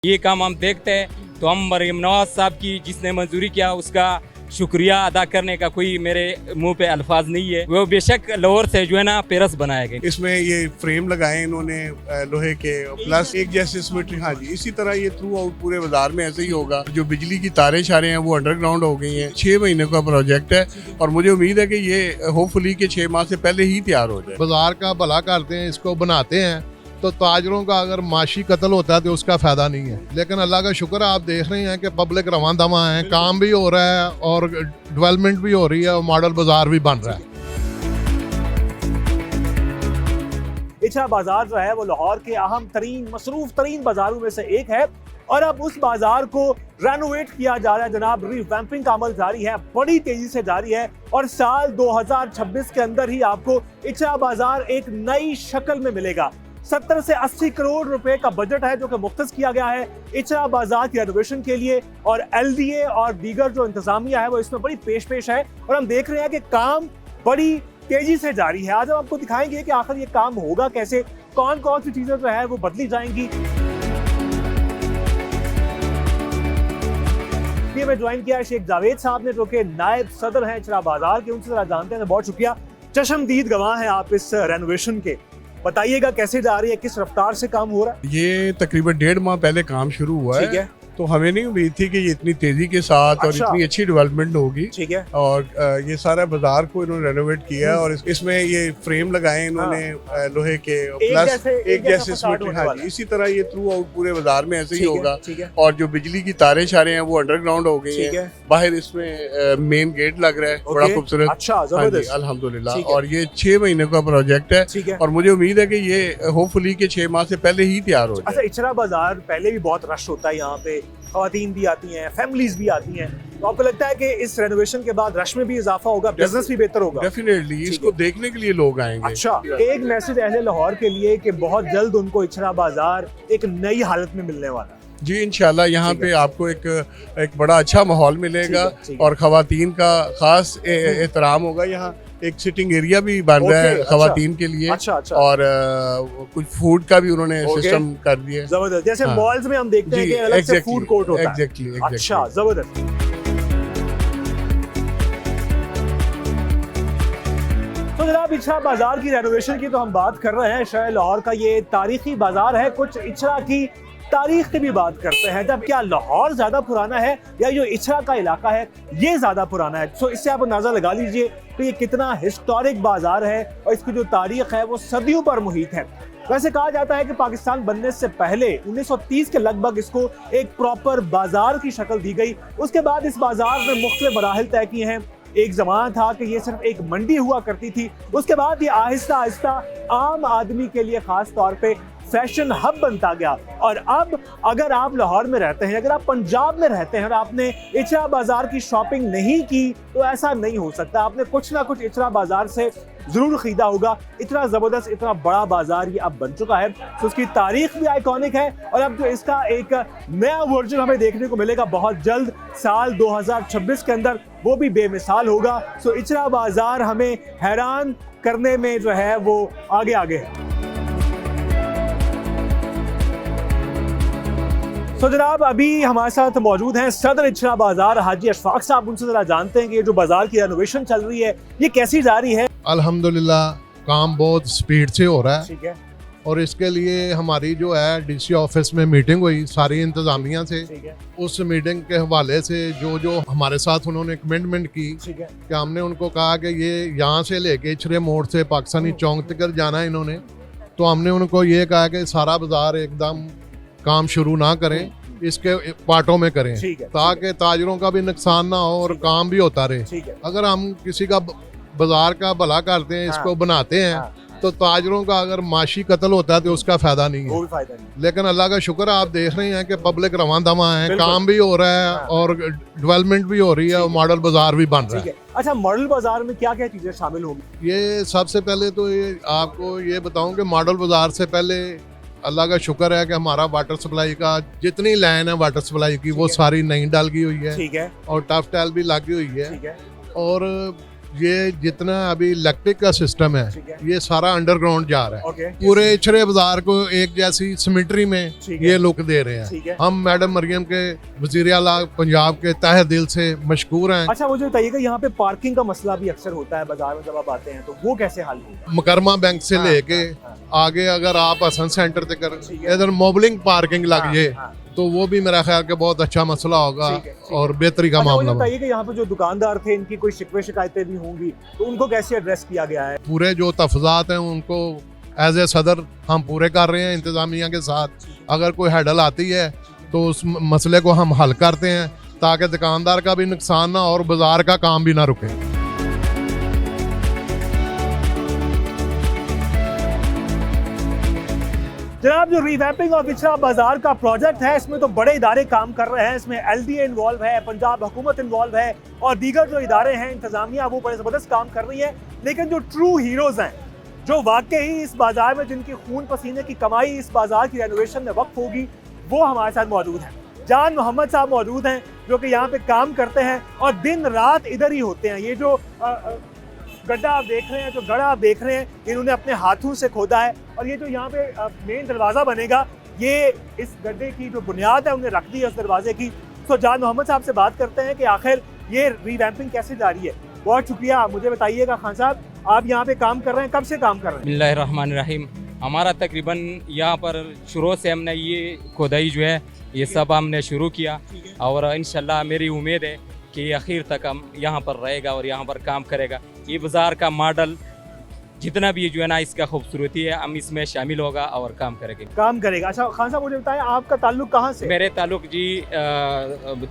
ये काम हम देखते हैं तो हम मरीम नवाज साहब की जिसने मंजूरी किया उसका शुक्रिया अदा करने का कोई मेरे मुंह पे अल्फाज नहीं है। वो बेशक लाहौर से जो है ना पेरस बनाया गया। इसमें ये फ्रेम लगाए इन्होंने लोहे के, प्लस एक जैसे सिमेट्री। हाँ जी, इसी तरह ये थ्रू आउट पूरे बाजार में ऐसे ही होगा। जो बिजली की तारें शारें हैं वो अंडरग्राउंड हो गई हैं। 6 महीने का प्रोजेक्ट है और मुझे उम्मीद है कि ये होपफुली के 6 माह से पहले ही तैयार हो जाए। बाजार का भला करते हैं, इसको बनाते हैं तो ताजरों का अगर माशी कत्ल होता है तो उसका फायदा नहीं है। लेकिन अल्लाह का शुक्र है, आप देख रहे हैं कि पब्लिक रवां दवा है, काम भी हो रहा है और डेवलपमेंट भी हो रही है और मॉडल बाजार भी बन रहा है। इछा बाजार जो है वो लाहौर के अहम तरीन मसरूफ तरीन बाजारों में से एक है और अब उस बाजार को रेनोवेट किया जा रहा है जनाब। रिवैम्पिंग का अमल जारी है, बड़ी तेजी से जारी है और साल 2026 के अंदर ही आपको इछा बाजार एक नई शक्ल में मिलेगा। 70 से 80 करोड़ रुपए का बजट है जो कि मुख्तस किया गया है इछा बाजार की रेनोवेशन के लिए और LDA और दीगर जो इंतजामिया है वो इसमें बड़ी पेश है और हम देख रहे हैं कि काम बड़ी तेजी से जारी है। आज हम आपको दिखाएंगे कि आखिर ये काम होगा कैसे, कौन कौन सी चीजें जो है वो बदली जाएंगी। ये मैं ज्वाइन किया है शेख जावेद साहब ने जो कि नायब सदर हैं इछा बाजार के, उनसे जरा जानते हैं। बहुत शुक्रिया, चशमदीद गवाह हैं आप इस रेनोवेशन के। बताइएगा कैसे जा रही है, किस रफ्तार से काम हो रहा है? ये तकरीबन 1.5 माह पहले काम शुरू हुआ है। तो हमें नहीं उम्मीद थी कि ये इतनी तेजी के साथ और इतनी अच्छी डेवलपमेंट होगी। ठीक है। और ये सारा बाजार को इन्होंने रेनोवेट किया और इसमें ये फ्रेम लगाए इन्होंने लोहे के, प्लस एक जैसे सिमेट्री। हाँ जी, इसी तरह ये थ्रू आउट पूरे बाजार में ऐसे ही होगा। और जो बिजली की तारें शारें हैं वो अंडरग्राउंड हो गई हैं। बाहर इसमें मेन गेट लग रहा है, बड़ा खूबसूरत। अच्छा, जबरदस्त, अल्हम्दुलिल्लाह। और ये 6 महीने का प्रोजेक्ट है और मुझे उम्मीद है कि ये होपफुली के 6 माह से पहले ही तैयार हो जाए। अच्छा, इछा बाजार पहले भी बहुत रश होता है, यहाँ पे ख़वातीन भी आती हैं, फैमिलीज भी आती हैं, तो आपको लगता है कि इस रेनोवेशन के बाद रश में भी इजाफा होगा, बिजनेस भी बेहतर होगा? डेफिनेटली, इसको देखने के लिए लोग आएंगे। अच्छा, एक मैसेज अहले लाहौर के लिए कि बहुत जल्द उनको इछा बाजार एक नई हालत में मिलने वाला है। जी इंशाल्लाह, यहाँ पे आपको एक बड़ा अच्छा माहौल मिलेगा और ख़वातीन का खास एहतराम होगा। यहाँ एक सिटिंग एरिया भी बन रहा है ख़वातीन के लिए। अच्छा। और कुछ फूड का भी उन्होंने सिस्टम कर दिया। जबरदस्त, जैसे मॉल्स में हम देखते हैं कि अलग से फूड कोर्ट होता है। एग्जैक्टली। अच्छा, जबरदस्त। तो जनाब, इछा बाजार की रेनोवेशन की तो हम बात कर रहे हैं। शहर लाहौर का ये तारीखी बाजार है, कुछ इछा की तारीख की भी बात करते हैं। जब क्या लाहौर ज्यादा पुराना है या जो इछा का इलाका है ये ज्यादा पुराना है? तो इससे आप अंदाजा लगा लीजिए तो ये कितना हिस्टोरिक बाजार है और इसकी जो तारीख है वो सदियों पर मुहित है। वैसे कहा जाता है कि पाकिस्तान बनने से पहले 1930 के लगभग इसको एक प्रॉपर बाजार की शक्ल दी गई। उसके बाद इस बाजार में मुख्तलिफ मराहिल तय किए हैं। एक ज़माना था कि ये सिर्फ एक मंडी हुआ करती थी, उसके बाद ये आहिस्ता आहिस्ता आम आदमी के लिए खास तौर पे फैशन हब बनता गया। और अब अगर आप लाहौर में रहते हैं, अगर आप पंजाब में रहते हैं और आपने इछा बाजार की शॉपिंग नहीं की तो ऐसा नहीं हो सकता, आपने कुछ ना कुछ इछा बाजार से जरूर खरीदा होगा। इतना जबरदस्त, इतना बड़ा बाजार ये अब बन चुका है, तो उसकी तारीख भी आइकॉनिक है और अब जो इसका एक नया वर्जन हमें देखने को मिलेगा बहुत जल्द साल 2026 के अंदर, वो भी बेमिसाल होगा। सो इछा बाजार हमें हैरान करने में जो है वो आगे है। तो जनाब, अभी हमारे साथ मौजूद हैं सदर इछा बाजार हाजी अशफाक साहब। उनसे जरा जानते हैं कि ये जो बाजार की रेनोवेशन चल रही है ये कैसी जा रही है? अल्हम्दुलिल्लाह, काम बहुत स्पीड से हो रहा है। ठीक है। और इसके लिए हमारी जो है DC ऑफिस में मीटिंग हुई सारी इंतजामिया से। ठीक है। उस मीटिंग के हवाले से जो हमारे साथ उन्होंने कमिटमेंट की ठीक है। कि हमने उनको कहा कि ये यहाँ से लेके इछरे मोड़ से पाकिस्तानी चौक तक जाना है इन्होंने, तो हमने उनको ये कहा कि सारा बाजार एकदम काम शुरू ना करें, इसके पार्टों में करें ताकि ताजरों का भी नुकसान ना हो और काम भी होता रहे। अगर हम किसी का बाजार का भला करते हैं, इसको बनाते हैं, तो ताजरों का अगर माशी कत्ल होता है तो उसका फायदा नहीं है। लेकिन अल्लाह का शुक्र है, आप देख रहे हैं कि पब्लिक रवां दवा है, काम भी हो रहा है और डेवलपमेंट भी हो रही है और मॉडल बाजार भी बन रहा है। अच्छा, मॉडल बाजार में क्या क्या चीजें शामिल होंगी? ये सबसे पहले तो ये आपको ये बताऊं कि मॉडल बाजार से पहले अल्लाह का शुक्र है कि हमारा वाटर सप्लाई का जितनी लाइन है वाटर सप्लाई की वो सारी नई डाल की हुई है। ठीक है। और टफ टाइल भी लगी हुई है। ठीक है। और ये जितना अभी इलेक्ट्रिक का सिस्टम है ठीक है। ये सारा अंडरग्राउंड जा रहा है। ओके पूरे इचरे बाजार को एक जैसी सिमेट्री में ठीक है। ये लुक दे रहे ठीक हैं। है। हम मैडम मरियम के वज़ीर आला पंजाब के तहे दिल से मशकूर हैं। अच्छा मुझे बताइएगा यहाँ पे पार्किंग का मसला भी अक्सर होता है बाजार में जब आप आते हैं तो वो कैसे हल होगा? मुकरमा बैंक से हाँ, लेके हाँ, आगे अगर आप हसन सेंटर तक ठीक है। इधर मोबलिंग पार्किंग लग हाँ, जाए हाँ। तो वो भी मेरा ख्याल के बहुत अच्छा मसला होगा ठीक है, ठीक है। और बेहतरी का अच्छा, मुझे मामला होगा। बताइए कि यहाँ पे जो दुकानदार थे इनकी कोई शिकवे शिकायतें भी होंगी तो उनको कैसे एड्रेस किया गया है? पूरे जो तफजात हैं उनको एज ए सदर हम पूरे कर रहे हैं इंतजामिया के साथ। अगर कोई हैडल आती है तो उस मसले को हम हल करते हैं ताकि दुकानदार का भी नुकसान ना और बाजार का काम भी ना रुके। जनाब जो रिवैम्पिंग ऑफ इचरा बाजार का प्रोजेक्ट है इसमें तो बड़े इदारे काम कर रहे हैं। इसमें LDA इन्वॉल्व है, पंजाब हुकूमत इन्वॉल्व है और दीगर जो इदारे हैं इंतजामिया वो बड़े ज़बरदस्त काम कर रही है। लेकिन जो ट्रू हीरोज़ हैं जो वाकई इस बाजार में जिनकी खून पसीने की कमाई इस बाजार की रेनोवेशन में वक्त होगी वो हमारे साथ मौजूद हैं। जान मोहम्मद साहब मौजूद हैं जो कि यहाँ पे काम करते हैं और दिन रात इधर ही होते हैं। ये जो गड्ढा आप देख रहे हैं, जो गड़ा आप देख रहे हैं, इन्होंने अपने हाथों से खोदा है और ये जो यहाँ पे मेन दरवाज़ा बनेगा ये इस गड्ढे की जो बुनियाद है उन्हें रख दी है उस दरवाजे की। तो जान मोहम्मद साहब से बात करते हैं कि आखिर ये रिवैम्पिंग कैसे जारी है। बहुत शुक्रिया। मुझे बताइएगा खान साहब आप यहाँ पे काम कर रहे हैं, कब से काम कर रहे हैं? बिस्मिल्लाहिर्रहमानिर्रहीम। हमारा तकरीबन यहाँ पर शुरू से हमने ये खुदाई जो है ये सब हमने शुरू किया और इंशाल्लाह मेरी उम्मीद है कि आखिर तक हम यहाँ पर रहेगा और यहाँ पर काम करेगा। ये बाज़ार का मॉडल जितना भी जो है ना इसका खूबसूरती है हम इसमें शामिल होगा और काम करेंगे। अच्छा खान साहब मुझे बताएं आपका ताल्लुक कहाँ से? मेरे ताल्लुक जी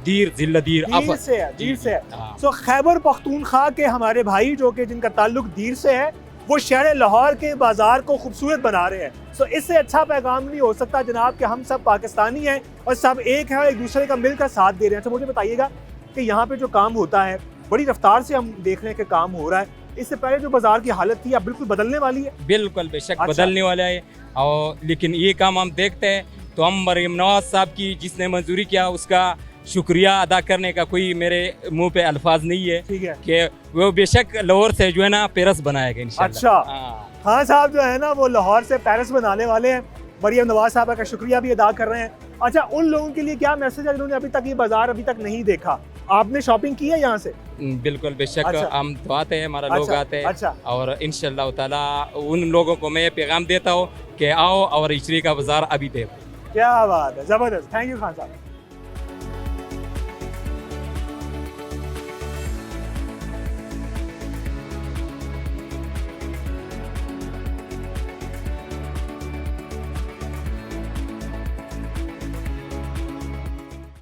दीर जिला दीर दीर से है, दीर से है। हाँ। सो खैबर पख्तूनख्वा के हमारे भाई जो कि जिनका ताल्लुक दीर से है वो शहर लाहौर के बाजार को खूबसूरत बना रहे हैं। सो इससे अच्छा पैगाम नहीं हो सकता जनाब कि हम सब पाकिस्तानी हैं और सब एक हैं और एक दूसरे का मिलकर साथ दे रहे हैं। तो मुझे बताइएगा कि यहाँ पे जो काम होता है बड़ी रफ्तार से हम देख रहे हैं कि काम हो रहा है। इससे पहले जो बाजार की हालत थी अब बिल्कुल बदलने वाली है। बिल्कुल बेशक अच्छा। बदलने वाला है और लेकिन ये काम हम देखते हैं तो हम मरियम नवाज साहब की जिसने मंजूरी किया उसका शुक्रिया अदा करने का कोई मेरे मुंह पे अल्फाज नहीं है ठीक है कि वो बेशक लाहौर से जो है ना पेरस बनाएगा इंशाल्लाह। अच्छा। हाँ। खान साहब जो है ना वो लाहौर से पेरिस बनाने वाले हैं। मरियम नवाज साहब का शुक्रिया भी अदा कर रहे हैं। अच्छा उन लोगों के लिए क्या मैसेज है जिन्होंने अभी तक ये बाजार अभी तक नहीं देखा? आपने शॉपिंग की है यहाँ से? बिल्कुल बेशक। अच्छा। हम तो आते हैं, हमारा लोग अच्छा, आते हैं। अच्छा। और इंशाल्लाह ताला उन लोगों को मैं पैगाम देता हूँ कि आओ और इचरी का बाजार अभी देखो। क्या बात है, जबरदस्त। थैंक यू खान साहब।